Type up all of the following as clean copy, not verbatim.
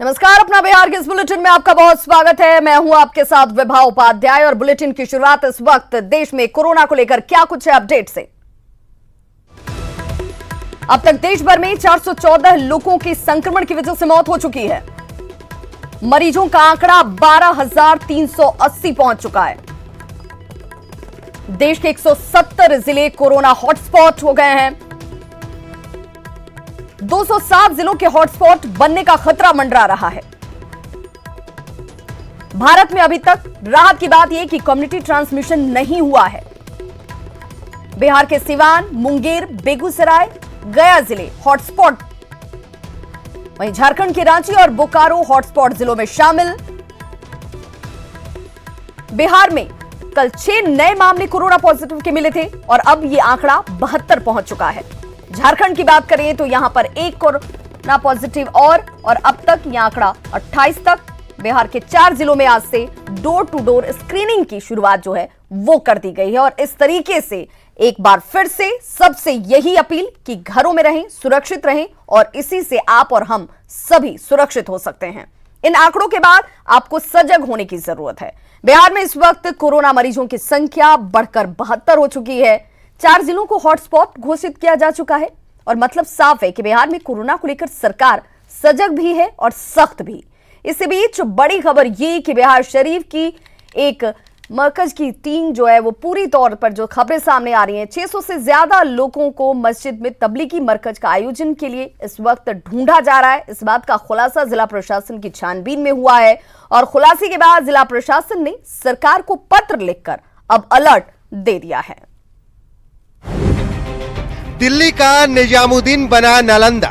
नमस्कार, अपना बिहार के इस बुलेटिन में आपका बहुत स्वागत है। मैं हूं आपके साथ विभा उपाध्याय और बुलेटिन की शुरुआत इस वक्त देश में कोरोना को लेकर क्या कुछ है अपडेट से। अब तक देश भर में 414 लोगों की संक्रमण की वजह से मौत हो चुकी है। मरीजों का आंकड़ा 12,380 पहुंच चुका है। देश के 170 जिले कोरोना हॉटस्पॉट हो गए हैं। 207 जिलों के हॉटस्पॉट बनने का खतरा मंडरा रहा है। भारत में अभी तक राहत की बात यह कि कम्युनिटी ट्रांसमिशन नहीं हुआ है। बिहार के सिवान, मुंगेर, बेगूसराय, गया जिले हॉटस्पॉट, वहीं झारखंड के रांची और बोकारो हॉटस्पॉट जिलों में शामिल। बिहार में कल 6 नए मामले कोरोना पॉजिटिव के मिले थे और अब यह आंकड़ा 72 पहुंच चुका है। झारखंड की बात करें तो यहां पर 1 कोरोना पॉजिटिव और अब तक यह आंकड़ा 28 तक। बिहार के 4 जिलों में आज से डोर टू डोर स्क्रीनिंग की शुरुआत जो है वो कर दी गई है और इस तरीके से एक बार फिर से सबसे यही अपील कि घरों में रहें, सुरक्षित रहें और इसी से आप और हम सभी सुरक्षित हो सकते हैं। इन आंकड़ों के बाद आपको सजग होने की जरूरत है। बिहार में इस वक्त कोरोना मरीजों की संख्या बढ़कर 72 हो चुकी है। 4 जिलों को हॉटस्पॉट घोषित किया जा चुका है और मतलब साफ है कि बिहार में कोरोना को लेकर सरकार सजग भी है और सख्त भी। इसी बीच बड़ी खबर ये कि बिहार शरीफ की एक मरकज की टीम जो है वो पूरी तौर पर जो खबरें सामने आ रही हैं, 600 से ज्यादा लोगों को मस्जिद में तबलीगी मरकज का आयोजन के लिए इस वक्त ढूंढा जा रहा है। इस बात का खुलासा जिला प्रशासन की छानबीन में हुआ है और खुलासे के बाद जिला प्रशासन ने सरकार को पत्र लिखकर अब अलर्ट दे दिया है। दिल्ली का निजामुद्दीन बना नालंदा।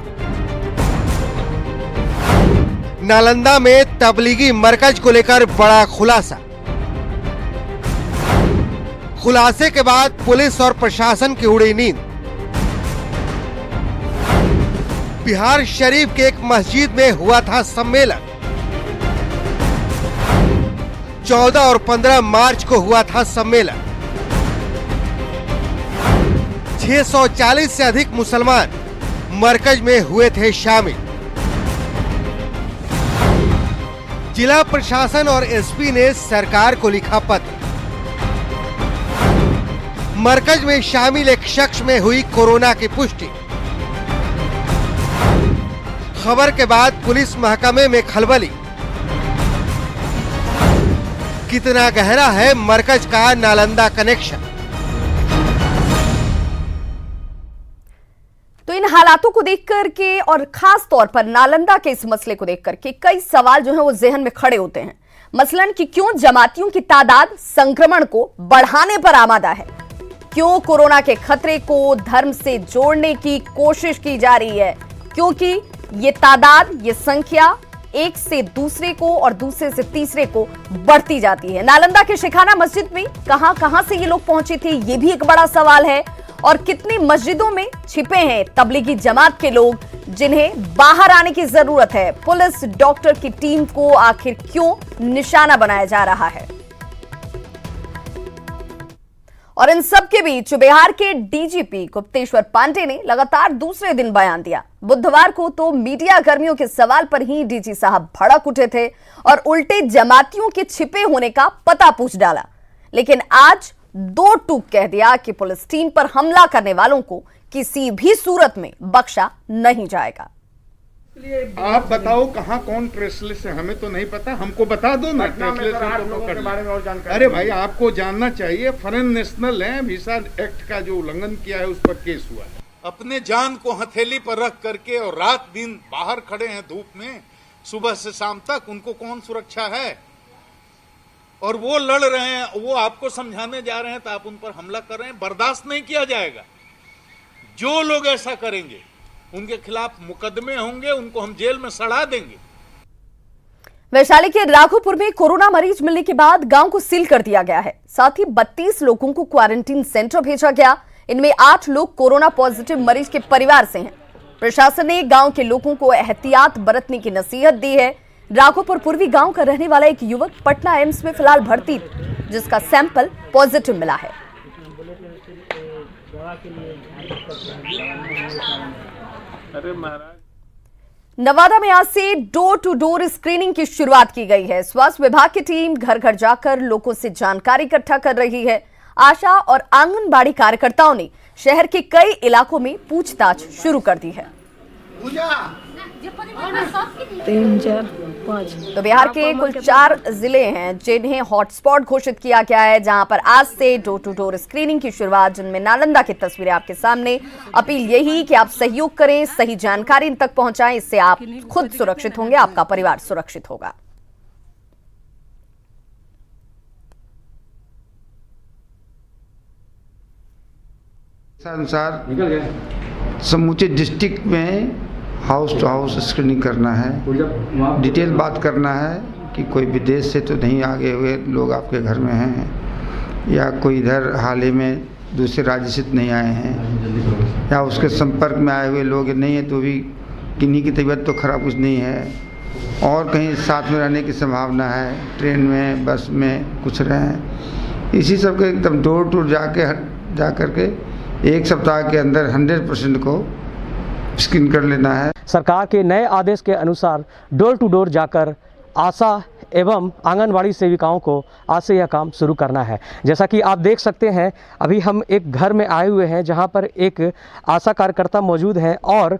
नालंदा में तबलीगी मरकज को लेकर बड़ा खुलासा। खुलासे के बाद पुलिस और प्रशासन की उड़ी नींद। बिहार शरीफ के एक मस्जिद में हुआ था सम्मेलन। 14 और 15 मार्च को हुआ था सम्मेलन। 640 से अधिक मुसलमान मरकज में हुए थे शामिल। जिला प्रशासन और एसपी ने सरकार को लिखा पत्र। मरकज में शामिल एक शख्स में हुई कोरोना की पुष्टि। खबर के बाद पुलिस महकमे में खलबली। कितना गहरा है मरकज का नालंदा कनेक्शन। तो इन हालातों को देखकर के और खास तौर पर नालंदा के इस मसले को देखकर के कई सवाल जो हैं वो जहन में खड़े होते हैं। मसलन कि क्यों जमातियों की तादाद संक्रमण को बढ़ाने पर आमादा है, क्यों कोरोना के खतरे को धर्म से जोड़ने की कोशिश की जा रही है, क्योंकि ये तादाद, ये संख्या एक से दूसरे को और दूसरे से तीसरे को बढ़ती जाती है। नालंदा के शिखाना मस्जिद में कहां से ये लोग पहुंचे थे, ये भी एक बड़ा सवाल है। और कितनी मस्जिदों में छिपे हैं तबलीगी जमात के लोग जिन्हें बाहर आने की जरूरत है। पुलिस, डॉक्टर की टीम को आखिर क्यों निशाना बनाया जा रहा है। और इन सब के बीच बिहार के डीजीपी गुप्तेश्वर पांडे ने लगातार दूसरे दिन बयान दिया। बुधवार को तो मीडिया कर्मियों के सवाल पर ही डीजी साहब भड़क उठे थे और उल्टे जमातियों के छिपे होने का पता पूछ डाला, लेकिन आज 2 टूक कह दिया कि पुलिस टीम पर हमला करने वालों को किसी भी सूरत में बख्शा नहीं जाएगा। आप बताओ कहाँ कौन ट्रेसलेस है, हमें तो नहीं पता, हमको बता दो ना। ट्रेसलेस के बारे में और जानकारी। अरे भाई आपको जानना चाहिए, फॉरेन नेशनल है, वीजा एक्ट का जो उल्लंघन किया है उस पर केस हुआ है। अपने जान को हथेली पर रख करके और रात दिन बाहर खड़े हैं धूप में, सुबह से शाम तक, उनको कौन सुरक्षा है? और वो लड़ रहे हैं, वो आपको समझाने जा रहे हैं तो आप उन पर हमला कर रहे हैं। बर्दाश्त नहीं किया जाएगा। जो लोग ऐसा करेंगे उनके खिलाफ मुकदमे होंगे, उनको हम जेल में सड़ा देंगे। वैशाली के राघोपुर में कोरोना मरीज मिलने के बाद गांव को सील कर दिया गया है। साथ ही 32 लोगों को क्वारंटीन सेंटर भेजा गया। इनमें 8 लोग कोरोना पॉजिटिव मरीज के परिवार से हैं। प्रशासन ने गांव के लोगों को एहतियात बरतने की नसीहत दी है। राघोपुर पूर्वी गांव का रहने वाला एक युवक पटना एम्स में फिलहाल भर्ती, जिसका सैंपल पॉजिटिव मिला है। नवादा में आज से डोर टू डोर स्क्रीनिंग की शुरुआत की गई है। स्वास्थ्य विभाग की टीम घर घर जाकर लोगों से जानकारी इकट्ठा कर रही है। आशा और आंगनबाड़ी कार्यकर्ताओं ने शहर के कई इलाकों में पूछताछ शुरू कर दी है। 3, 4, 5। तो बिहार के कुल 4 जिले हैं जिन्हें हॉटस्पॉट घोषित किया गया है, जहां पर आज से डोर टू डोर स्क्रीनिंग की शुरुआत, जिनमें नालंदा की तस्वीरें आपके सामने। अपील यही कि आप सहयोग करें, सही जानकारी इन तक पहुंचाएं, इससे आप खुद सुरक्षित होंगे, आपका परिवार सुरक्षित होगा। अनुसार समूचे डिस्ट्रिक्ट में हाउस टू हाउस स्क्रीनिंग करना है, डिटेल बात करना है कि कोई विदेश से तो नहीं आगे हुए लोग आपके घर में हैं, या कोई इधर हाल ही में दूसरे राज्य से नहीं आए हैं, या उसके संपर्क में आए हुए लोग नहीं हैं तो भी किन्हीं की तबीयत तो खराब कुछ नहीं है, और कहीं साथ में रहने की संभावना है, ट्रेन में बस में कुछ रहें। इसी सब के एकदम डोर टू जा करके 1 सप्ताह के अंदर 100% को स्क्रीन कर लेना है। सरकार के नए आदेश के अनुसार डोर टू डोर जाकर आशा एवं आंगनबाड़ी सेविकाओं को आज से यह काम शुरू करना है। जैसा कि आप देख सकते हैं, अभी हम एक घर में आए हुए हैं जहां पर एक आशा कार्यकर्ता मौजूद है और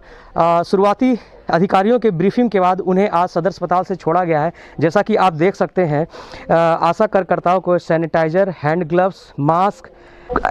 शुरुआती अधिकारियों के ब्रीफिंग के बाद उन्हें आज सदर अस्पताल से छोड़ा गया है। जैसा कि आप देख सकते हैं, आशा कार्यकर्ताओं को सैनिटाइजर, हैंड ग्लव्स, मास्क,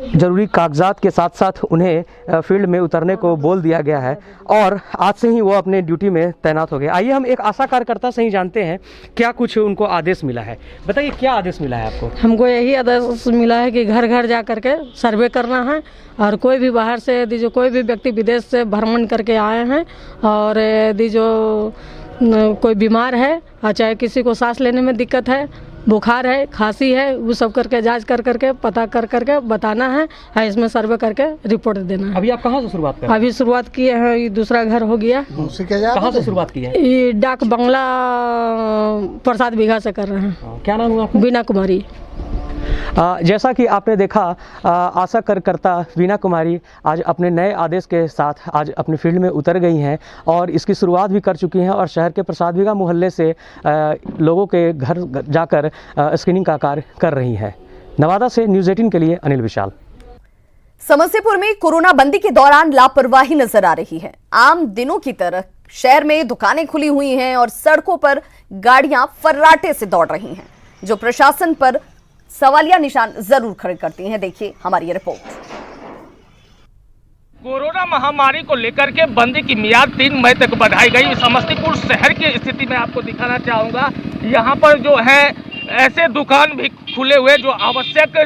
जरूरी कागजात के साथ साथ उन्हें फील्ड में उतरने को बोल दिया गया है और आज से ही वो अपने ड्यूटी में तैनात हो गए। आइए हम एक आशा कार्यकर्ता से ही जानते हैं क्या कुछ उनको आदेश मिला है। बताइए, क्या आदेश मिला है आपको? हमको यही आदेश मिला है कि घर घर जा करके सर्वे करना है, और कोई भी बाहर से यदि जो कोई भी व्यक्ति विदेश से भ्रमण करके आए हैं और यदि जो कोई बीमार है, चाहे किसी को सांस लेने में दिक्कत है, बुखार है, खांसी है, वो सब करके जांच कर करके पता कर करके बताना है, इसमें सर्वे करके रिपोर्ट देना है। अभी आप कहाँ से शुरुआत कर रहे हैं? अभी शुरुआत किए हैं, ये दूसरा घर हो गया। कहाँ से शुरुआत की है? ये डाक बंगला प्रसाद बीघा से कर रहे हैं। क्या नाम हुआ आपका? बीना कुमारी। जैसा कि आपने देखा, आशा कार्यकर्ता वीना कुमारी आज अपने नए आदेश के साथ आज अपने फील्ड में उतर गई हैं और इसकी शुरुआत भी कर चुकी हैं और शहर के प्रसाद बीघा मोहल्ले से लोगों के घर जाकर स्क्रीनिंग का कार्य कर रही हैं। नवादा से न्यूज़ 18 के लिए अनिल विशाल। समस्तीपुर में कोरोना बंदी के दौरान लापरवाही नजर आ रही है। आम दिनों की तरह शहर में दुकानें खुली हुई हैं और सड़कों पर गाड़ियां फर्राटे से दौड़ रही हैं, जो प्रशासन पर सवालिया निशान जरूर खड़े करती हैं। देखिए हमारी ये रिपोर्ट। कोरोना महामारी को लेकर के बंदी की मियाद 3 मई तक बढ़ाई गई। समस्तीपुर शहर की स्थिति में आपको दिखाना चाहूँगा। यहाँ पर जो है ऐसे दुकान भी खुले हुए जो आवश्यक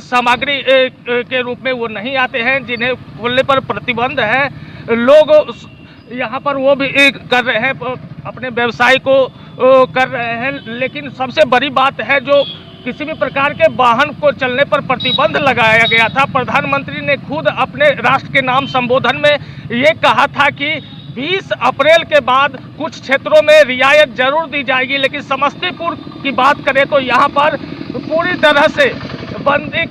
सामग्री के रूप में वो नहीं आते हैं, जिन्हें खोलने पर प्रतिबंध है। लोग यहाँ पर वो भी कर रहे हैं, अपने व्यवसाय को कर रहे हैं। लेकिन सबसे बड़ी बात है, जो किसी भी प्रकार के वाहन को चलने पर प्रतिबंध लगाया गया था। प्रधानमंत्री ने खुद अपने राष्ट्र के नाम संबोधन में ये कहा था कि 20 अप्रैल के बाद कुछ क्षेत्रों में रियायत जरूर दी जाएगी, लेकिन समस्तीपुर की बात करें तो यहाँ पर पूरी तरह से बंदी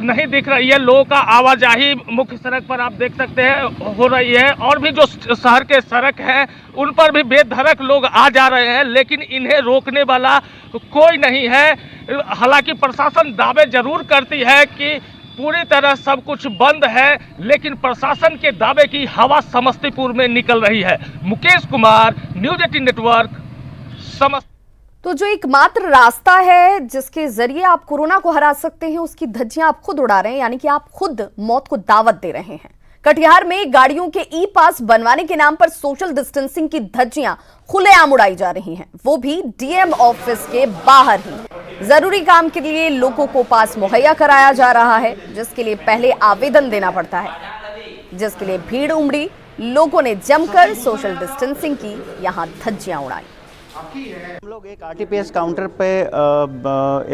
नहीं दिख रही है। लोगों का आवाजाही मुख्य सड़क पर आप देख सकते हैं हो रही है, और भी जो शहर के सड़क हैं उन पर भी बेधड़क लोग आ जा रहे हैं, लेकिन इन्हें रोकने वाला कोई नहीं है। हालांकि प्रशासन दावे जरूर करती है कि पूरी तरह सब कुछ बंद है, लेकिन प्रशासन के दावे की हवा समस्तीपुर में निकल रही है। Mukesh Kumar, news 18 network, Samastipur. तो जो एकमात्र रास्ता है जिसके जरिए आप कोरोना को हरा सकते हैं, उसकी धज्जियां आप खुद उड़ा रहे हैं, यानी कि आप खुद मौत को दावत दे रहे हैं। कटिहार में गाड़ियों के ई पास बनवाने के नाम पर सोशल डिस्टेंसिंग की धज्जियां खुलेआम उड़ाई जा रही हैं, वो भी डीएम ऑफिस के बाहर ही। जरूरी काम के लिए लोगों को पास मुहैया कराया जा रहा है, जिसके लिए पहले आवेदन देना पड़ता है, जिसके लिए भीड़ उमड़ी। लोगों ने जमकर सोशल डिस्टेंसिंग की यहां धज्जियां उड़ाई। हम लोग एक आरटीपीएस काउंटर पे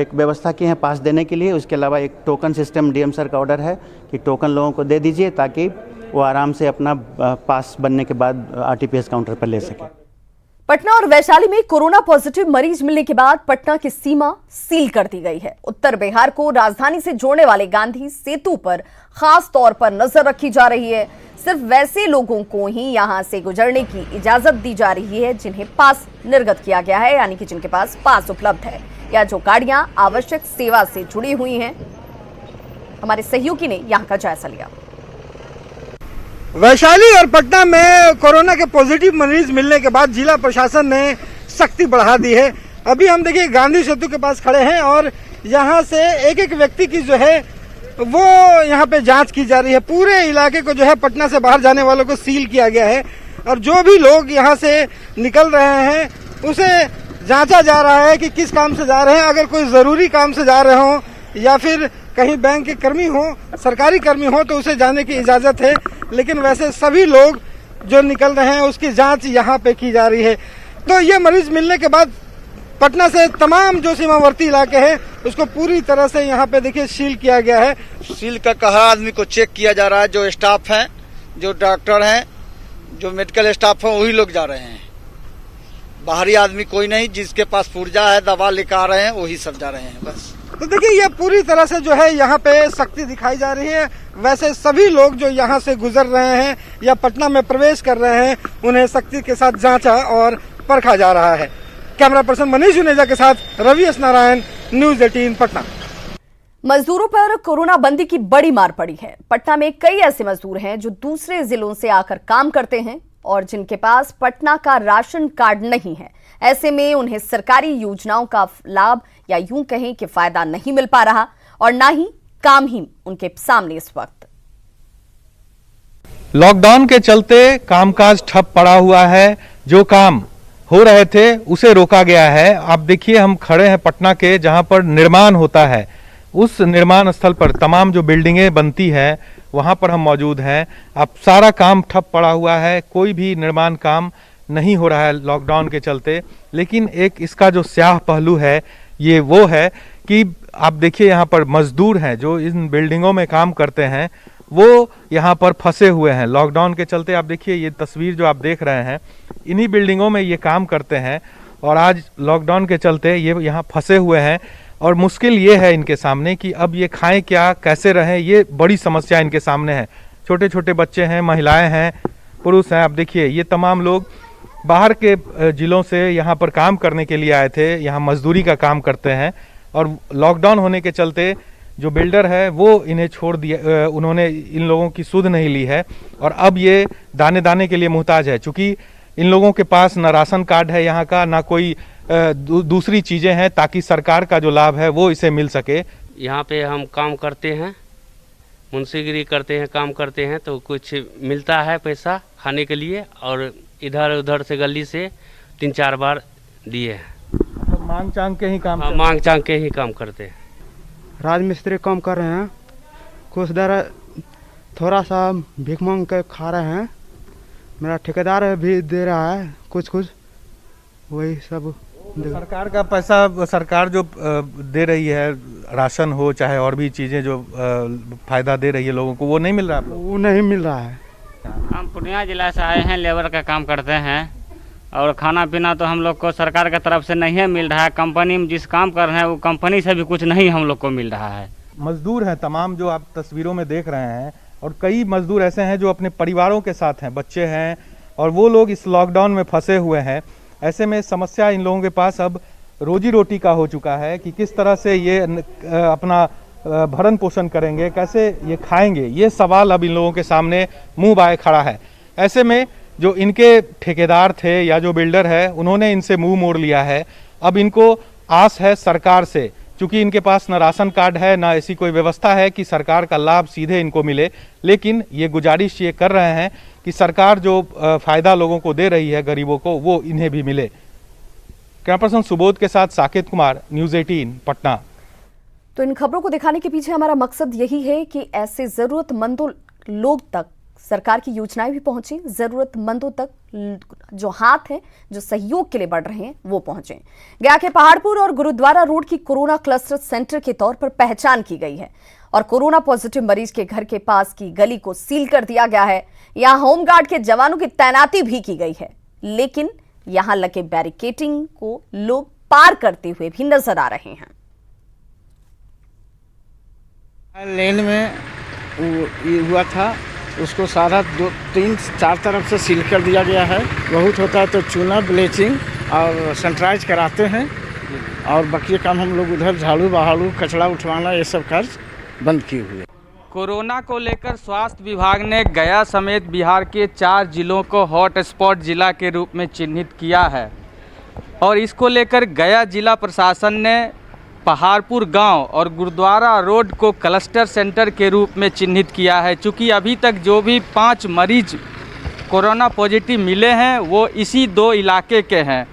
एक व्यवस्था की है पास देने के लिए। उसके अलावा एक टोकन सिस्टम डीएम सर का ऑर्डर है कि टोकन लोगों को दे दीजिए ताकि वो आराम से अपना पास बनने के बाद आरटीपीएस काउंटर पर ले सके। पटना और वैशाली में कोरोना पॉजिटिव मरीज मिलने के बाद पटना की सीमा सील कर दी गई है। उत्तर बिहार को राजधानी से जोड़ने वाले गांधी सेतु पर खास तौर पर नजर रखी जा रही है। सिर्फ वैसे लोगों को ही यहां से गुजरने की इजाजत दी जा रही है जिन्हें पास निर्गत किया गया है, यानी कि जिनके पास पास उपलब्ध है या जो गाड़ियां आवश्यक सेवा से जुड़ी हुई हैं। हमारे सहयोगी ने यहां का जायजा लिया। वैशाली और पटना में कोरोना के पॉजिटिव मरीज मिलने के बाद जिला प्रशासन ने सख्ती बढ़ा दी है। अभी हम देखिए गांधी सेतु के पास खड़े हैं और यहां से एक एक व्यक्ति की जो है वो यहां पे जांच की जा रही है। पूरे इलाके को जो है पटना से बाहर जाने वालों को सील किया गया है और जो भी लोग यहां से निकल रहे हैं उसे जांचा जा रहा है कि किस काम से जा रहे हैं। अगर कोई जरूरी काम से जा रहे हो या फिर कहीं बैंक के कर्मी हो, सरकारी कर्मी हो तो उसे जाने की इजाजत है, लेकिन वैसे सभी लोग जो निकल रहे हैं उसकी जांच यहाँ पे की जा रही है। तो ये मरीज मिलने के बाद पटना से तमाम जो सीमावर्ती इलाके हैं उसको पूरी तरह से यहाँ पे देखिए सील किया गया है। सील का हर आदमी को चेक किया जा रहा है। जो स्टाफ हैं, जो डॉक्टर हैं, जो मेडिकल स्टाफ है, वही लोग जा रहे हैं। बाहरी आदमी कोई नहीं। जिसके पास पुर्जा है, दवा लेकर आ रहे हैं, वही सब जा रहे हैं बस। तो देखिए ये पूरी तरह से जो है यहाँ पे सख्ती दिखाई जा रही है। वैसे सभी लोग जो यहाँ से गुजर रहे हैं या पटना में प्रवेश कर रहे हैं उन्हें सख्ती के साथ जांचा और परखा जा रहा है। कैमरा पर्सन मनीष जुनेजा के साथ रवि एस नारायण, न्यूज 18 पटना। मजदूरों पर कोरोना बंदी की बड़ी मार पड़ी है। पटना में कई ऐसे मजदूर हैं जो दूसरे जिलों से आकर काम करते हैं और जिनके पास पटना का राशन कार्ड नहीं है। ऐसे में उन्हें सरकारी योजनाओं का लाभ या यूं कहें कि फायदा नहीं मिल पा रहा और ना ही काम ही उनके सामने इस वक्त। लॉकडाउन के चलते कामकाज ठप पड़ा हुआ है। जो काम हो रहे थे उसे रोका गया है। आप देखिए हम खड़े हैं पटना के, जहां पर निर्माण होता है। उस निर्माण स्थल पर तमाम जो बिल्डिंगें बनती है वहां पर हम मौजूद हैं। अब सारा काम ठप पड़ा हुआ है, कोई भी निर्माण काम नहीं हो रहा है लॉकडाउन के चलते। लेकिन एक इसका जो स्याह पहलू है ये वो है कि आप देखिए यहाँ पर मजदूर हैं जो इन बिल्डिंगों में काम करते हैं, वो यहाँ पर फंसे हुए हैं लॉकडाउन के चलते। आप देखिए ये तस्वीर जो आप देख रहे हैं, इन्हीं बिल्डिंगों में ये काम करते हैं और आज लॉकडाउन के चलते ये यहाँ फंसे हुए हैं और मुश्किल ये है इनके सामने कि अब ये खाएं क्या, कैसे रहें, ये बड़ी समस्या इनके सामने है। छोटे छोटे बच्चे हैं, महिलाएं हैं, पुरुष हैं। आप देखिए ये तमाम लोग बाहर के जिलों से यहाँ पर काम करने के लिए आए थे, यहाँ मजदूरी का काम करते हैं और लॉकडाउन होने के चलते जो बिल्डर है वो इन्हें छोड़ दिया, उन्होंने इन लोगों की सुध नहीं ली है और अब ये दाने दाने के लिए मुहताज है। चूँकि इन लोगों के पास ना राशन कार्ड है यहाँ का, ना कोई दूसरी चीज़ें हैं ताकि सरकार का जो लाभ है वो इसे मिल सके। यहाँ पे हम काम करते हैं, मुंशीगिरी करते हैं, काम करते हैं तो कुछ मिलता है पैसा खाने के लिए और इधर उधर से गली से 3-4 बार दिए हैं। तो मांग चांग के ही काम मांग चांग के ही काम करते हैं। राजमिस्त्री काम कर रहे हैं, कुछ देर थोड़ा सा भीख मांग के खा रहे हैं। मेरा ठेकेदार भी दे रहा है कुछ कुछ, वही सब। सरकार का पैसा सरकार जो दे रही है, राशन हो चाहे और भी चीज़ें जो फायदा दे रही है लोगों को, वो नहीं मिल रहा है। वो नहीं मिल रहा है। हम पूर्णिया जिला से आए हैं, लेबर का काम करते हैं और खाना पीना तो हम लोग को सरकार की तरफ से नहीं मिल रहा है। कंपनी में जिस काम कर रहे हैं वो कंपनी से भी कुछ नहीं हम लोग को मिल रहा है। मजदूर हैं तमाम जो आप तस्वीरों में देख रहे हैं और कई मजदूर ऐसे हैं जो अपने परिवारों के साथ हैं, बच्चे हैं और वो लोग इस लॉकडाउन में फंसे हुए हैं। ऐसे में समस्या इन लोगों के पास अब रोजी रोटी का हो चुका है कि किस तरह से ये अपना भरण पोषण करेंगे, कैसे ये खाएंगे, ये सवाल अब इन लोगों के सामने मुंह बाए खड़ा है। ऐसे में जो इनके ठेकेदार थे या जो बिल्डर है उन्होंने इनसे मुंह मोड़ लिया है। अब इनको आस है सरकार से, चूँकि इनके पास न राशन कार्ड है ना ऐसी कोई व्यवस्था है कि सरकार का लाभ सीधे इनको मिले, लेकिन ये गुजारिश ये कर रहे हैं कि सरकार जो फ़ायदा लोगों को दे रही है, गरीबों को, वो इन्हें भी मिले। कैमरा पर्सन सुबोध के साथ साकेत कुमार, न्यूज़ 18 पटना। तो इन खबरों को दिखाने के पीछे हमारा मकसद यही है कि ऐसे जरूरतमंदों लोग तक सरकार की योजनाएं भी पहुंचे, जरूरतमंदों तक जो हाथ हैं, जो सहयोग के लिए बढ़ रहे हैं, वो पहुंचे। गया के पहाड़पुर और गुरुद्वारा रोड की कोरोना क्लस्टर सेंटर के तौर पर पहचान की गई है और कोरोना पॉजिटिव मरीज के घर के पास की गली को सील कर दिया गया है। यहां होमगार्ड के जवानों की तैनाती भी की गई है, लेकिन यहाँ लगे बैरिकेडिंग को लोग पार करते हुए भी नजर आ रहे हैं। लेन में ये हुआ था, उसको सारा 2-3-4 तरफ से सील कर दिया गया है। बहुत होता है तो चूना, ब्लीचिंग और सैनिटाइज कराते हैं, और बाकी काम हम लोग उधर झाड़ू बहाड़ू, कचरा उठवाना, ये सब कार्य बंद किए हुए। कोरोना को लेकर स्वास्थ्य विभाग ने गया समेत बिहार के 4 जिलों को हॉटस्पॉट जिला के रूप में चिन्हित किया है, और इसको लेकर गया जिला प्रशासन ने पहाड़पुर गांव और गुरुद्वारा रोड को क्लस्टर सेंटर के रूप में चिन्हित किया है। चूँकि अभी तक जो भी 5 मरीज कोरोना पॉजिटिव मिले हैं वो इसी 2 इलाके के हैं।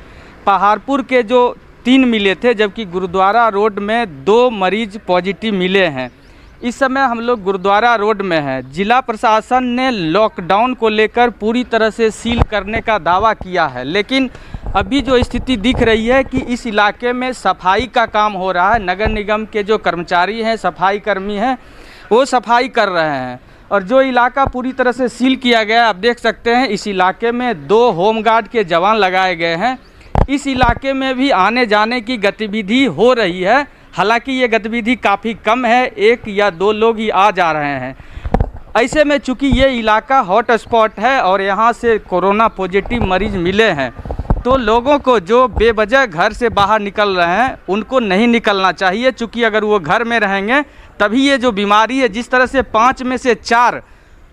पहाड़पुर के जो 3 मिले थे, जबकि गुरुद्वारा रोड में 2 मरीज पॉजिटिव मिले हैं। इस समय हम लोग गुरुद्वारा रोड में हैं। जिला प्रशासन ने लॉकडाउन को लेकर पूरी तरह से सील करने का दावा किया है, लेकिन अभी जो स्थिति दिख रही है कि इस इलाके में सफाई का काम हो रहा है। नगर निगम के जो कर्मचारी हैं, सफाई कर्मी हैं, वो सफाई कर रहे हैं, और जो इलाका पूरी तरह से सील किया गया है, आप देख सकते हैं इस इलाके में 2 होमगार्ड के जवान लगाए गए हैं। इस इलाके में भी आने जाने की गतिविधि हो रही है, हालांकि ये गतिविधि काफ़ी कम है, 1 या 2 लोग ही आ जा रहे हैं। ऐसे में चूँकि ये इलाका हॉट स्पॉट है और यहाँ से कोरोना पॉजिटिव मरीज मिले हैं, तो लोगों को जो बेवजह घर से बाहर निकल रहे हैं उनको नहीं निकलना चाहिए। चूँकि अगर वो घर में रहेंगे तभी ये जो बीमारी है, जिस तरह से 5 में से 4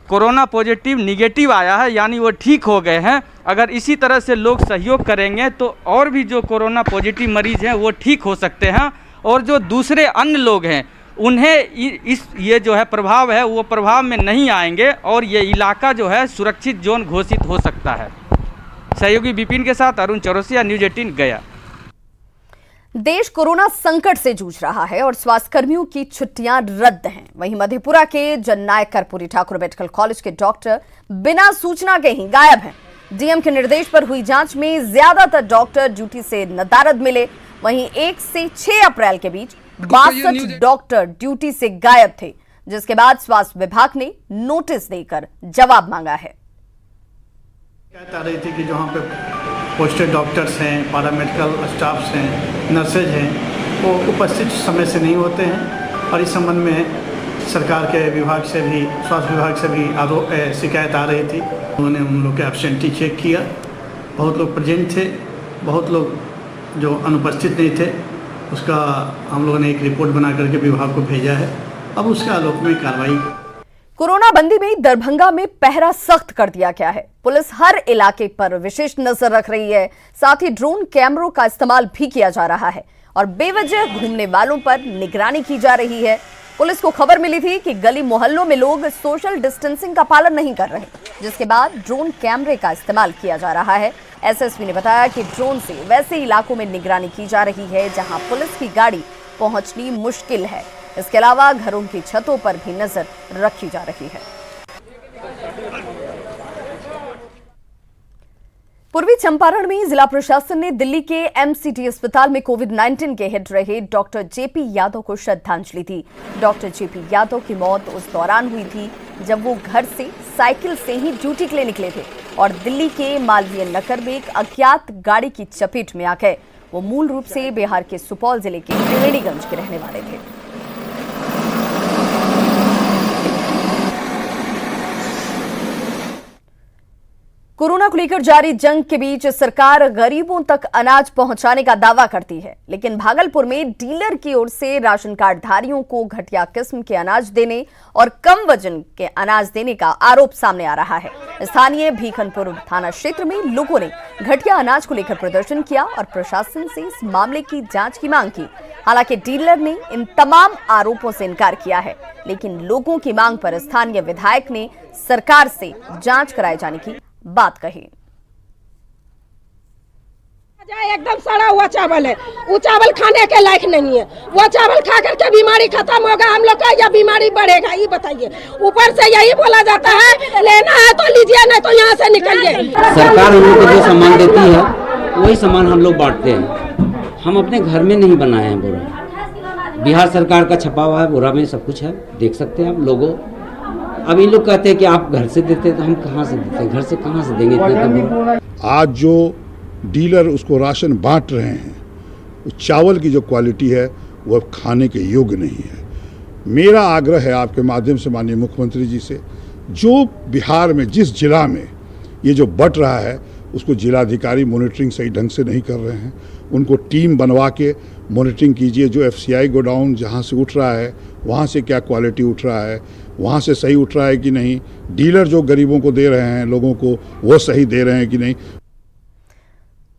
कोरोना पॉजिटिव निगेटिव आया है, यानी वो ठीक हो गए हैं, अगर इसी तरह से लोग सहयोग करेंगे तो और भी जो कोरोना पॉजिटिव मरीज हैं वो ठीक हो सकते हैं, और जो दूसरे अन्य लोग हैं उन्हें ये जो है प्रभाव है वो प्रभाव में नहीं आएंगे, और ये इलाका जो है सुरक्षित जोन घोषित हो सकता है। सहयोगी विपिन के साथ अरुण चौरसिया, न्यूज़ 18 गया। देश कोरोना संकट से जूझ रहा है और स्वास्थ्य कर्मियों की छुट्टियां रद्द हैं। वहीं मधेपुरा के जननायक कर्पूरी ठाकुर मेडिकल कॉलेज के डॉक्टर बिना सूचना के ही गायब हैं। डीएम के निर्देश पर हुई जांच में ज्यादातर डॉक्टर ड्यूटी से नदारद मिले। वहीं 1 से 6 अप्रैल के बीच 62 डॉक्टर ड्यूटी से गायब थे, जिसके बाद स्वास्थ्य विभाग ने नोटिस देकर जवाब मांगा है। कहता रही थी कि जो वहाँ पे पोस्टेड डॉक्टर्स हैं, पैरामेडिकल स्टाफ्स हैं, नर्सेज हैं, वो उपस्थित समय से नहीं होते हैं, और इस संबंध में सरकार के विभाग से भी, स्वास्थ्य विभाग से भी शिकायत आ रही थी। उन्होंने उन लोग के एब्सेंटी चेक किया, बहुत लोग प्रेजेंट थे, बहुत लोग जो अनुपस्थित नहीं थे, उसका हम लोगों ने एक रिपोर्ट बना करके विभाग को भेजा है। अब उसके आलोक में कार्रवाई। कोरोना बंदी में दरभंगा में पहरा सख्त कर दिया गया है। पुलिस हर इलाके पर विशेष नजर रख रही है, साथ ही ड्रोन कैमरों का इस्तेमाल भी किया जा रहा है और बेवजह घूमने वालों पर निगरानी की जा रही है। पुलिस को खबर मिली थी कि गली मोहल्लों में लोग सोशल डिस्टेंसिंग का पालन नहीं कर रहे, जिसके बाद ड्रोन कैमरे का इस्तेमाल किया जा रहा है। एसएसपी ने बताया कि ड्रोन से वैसे इलाकों में निगरानी की जा रही है जहां पुलिस की गाड़ी पहुंचनी मुश्किल है। इसके अलावा घरों की छतों पर भी नजर रखी जा रही है। पूर्वी चंपारण में जिला प्रशासन ने दिल्ली के एमसीटी अस्पताल में कोविड-19 के हेड रहे डॉक्टर जेपी यादव को श्रद्धांजलि दी। डॉक्टर जेपी यादव की मौत उस दौरान हुई थी जब वो घर से साइकिल से ही ड्यूटी के लिए निकले थे और दिल्ली के मालवीय नगर में एक अज्ञात गाड़ी की चपेट में आ गए। वो मूल रूप से बिहार के सुपौल जिले के त्रिवेणीगंज के रहने वाले थे। कोरोना को लेकर जारी जंग के बीच सरकार गरीबों तक अनाज पहुंचाने का दावा करती है, लेकिन भागलपुर में डीलर की ओर से राशन कार्ड धारियों को घटिया किस्म के अनाज देने और कम वजन के अनाज देने का आरोप सामने आ रहा है। स्थानीय भीखनपुर थाना क्षेत्र में लोगों ने घटिया अनाज को लेकर प्रदर्शन किया और प्रशासन से इस मामले की जांच की मांग की। हालांकि डीलर ने इन तमाम आरोपों से इनकार किया है, लेकिन लोगों की मांग पर स्थानीय विधायक ने सरकार से जांच कराए जाने की बात कही। एकदम सड़ा हुआ चावल है, वो चावल खाने के लायक नहीं है। वो चावल खा करके बीमारी खत्म होगा हम लोग का या बीमारी बढ़ेगा, ये बताइए। ऊपर से यही बोला जाता है लेना है तो लीजिए, नहीं तो यहाँ से निकलिए। सरकार हम लोग को जो सामान देती है वही सामान हम लोग बांटते हैं। हम अपने घर में नहीं बनाए हैं बोरा, बिहार सरकार का छपा हुआ है बोरा में सब कुछ है, देख सकते हैं आप लोगों। अब इन लोग कहते हैं कि आप घर से देते हैं, तो हम कहाँ से देते हैं, घर से कहाँ से देंगे इतने। आज जो डीलर उसको राशन बांट रहे हैं, उस चावल की जो क्वालिटी है वो अब खाने के योग्य नहीं है। मेरा आग्रह है आपके माध्यम से माननीय मुख्यमंत्री जी से, जो बिहार में जिस जिला में ये जो बट रहा है उसको जिलाधिकारी मॉनिटरिंग सही ढंग से नहीं कर रहे हैं, उनको टीम बनवा के मॉनिटरिंग कीजिए। जो FCI गोडाउन जहाँ से उठ रहा है वहाँ से क्या क्वालिटी उठ रहा है, वहाँ से सही उठ रहा है कि नहीं, डीलर जो गरीबों को दे रहे हैं लोगों को वो सही दे रहे हैं कि नहीं।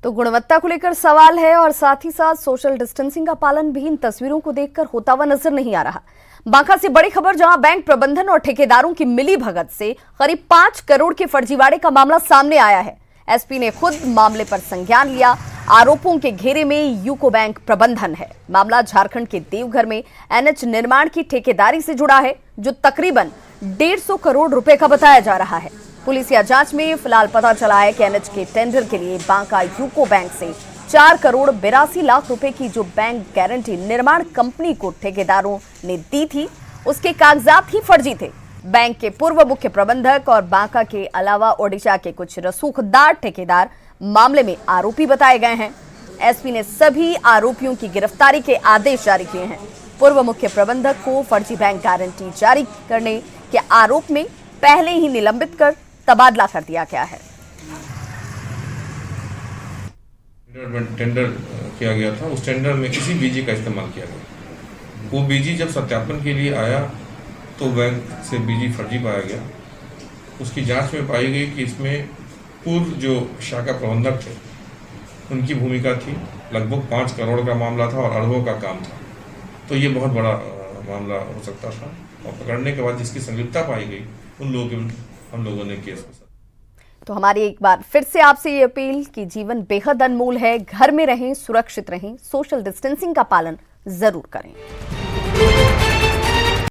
तो गुणवत्ता को लेकर सवाल है और साथ ही साथ सोशल डिस्टेंसिंग का पालन भी इन तस्वीरों को देखकर होता हुआ नजर नहीं आ रहा। बांका से बड़ी खबर, जहां बैंक प्रबंधन और ठेकेदारों की मिली भगत से करीब 5 करोड़ के फर्जीवाड़े का मामला सामने आया है। एसपी ने खुद मामले पर संज्ञान लिया। आरोपों के घेरे में यूको बैंक प्रबंधन है। मामला झारखंड के देवघर में NH निर्माण की ठेकेदारी से जुड़ा है, जो तकरीबन 150 करोड़ रुपए का बताया जा रहा है। पुलिस या जांच में फिलहाल पता चला है कि NH के टेंडर के लिए बांका यूको बैंक से 4 करोड़ 82 लाख रुपए की जो बैंक गारंटी निर्माण कंपनी को ठेकेदारों ने दी थी, उसके कागजात ही फर्जी थे। बैंक के पूर्व मुख्य प्रबंधक और बांका के अलावा ओडिशा के कुछ रसूखदार ठेकेदार मामले में आरोपी बताए गए हैं। एसपी ने सभी आरोपियों की गिरफ्तारी के आदेश जारी किए हैं। पूर्व मुख्य प्रबंधक को फर्जी बैंक गारंटी जारी करने के आरोप में पहले ही निलंबित कर तबादला कर दिया गया है। टेंडर किया गया था, उस टेंडर में इसी बीजी का इस्तेमाल किया गया। वो बीजी जब सत्यापन के लिए आया तो बैंक से बीजी फर्जी पाया गया। उसकी जांच में पाई गई कि इसमें पूर्व जो शाखा प्रबंधक थे उनकी भूमिका थी। लगभग 5 करोड़ का मामला था और अरबों का काम था, तो ये बहुत बड़ा मामला हो सकता था। और पकड़ने के बाद जिसकी संलिप्तता पाई गई उन लोगों हम लोगों ने केस को। तो हमारी एक बार फिर से आपसे ये अपील कि जीवन बेहद अनमोल है, घर में रहें, सुरक्षित रहें, सोशल डिस्टेंसिंग का पालन जरूर करें।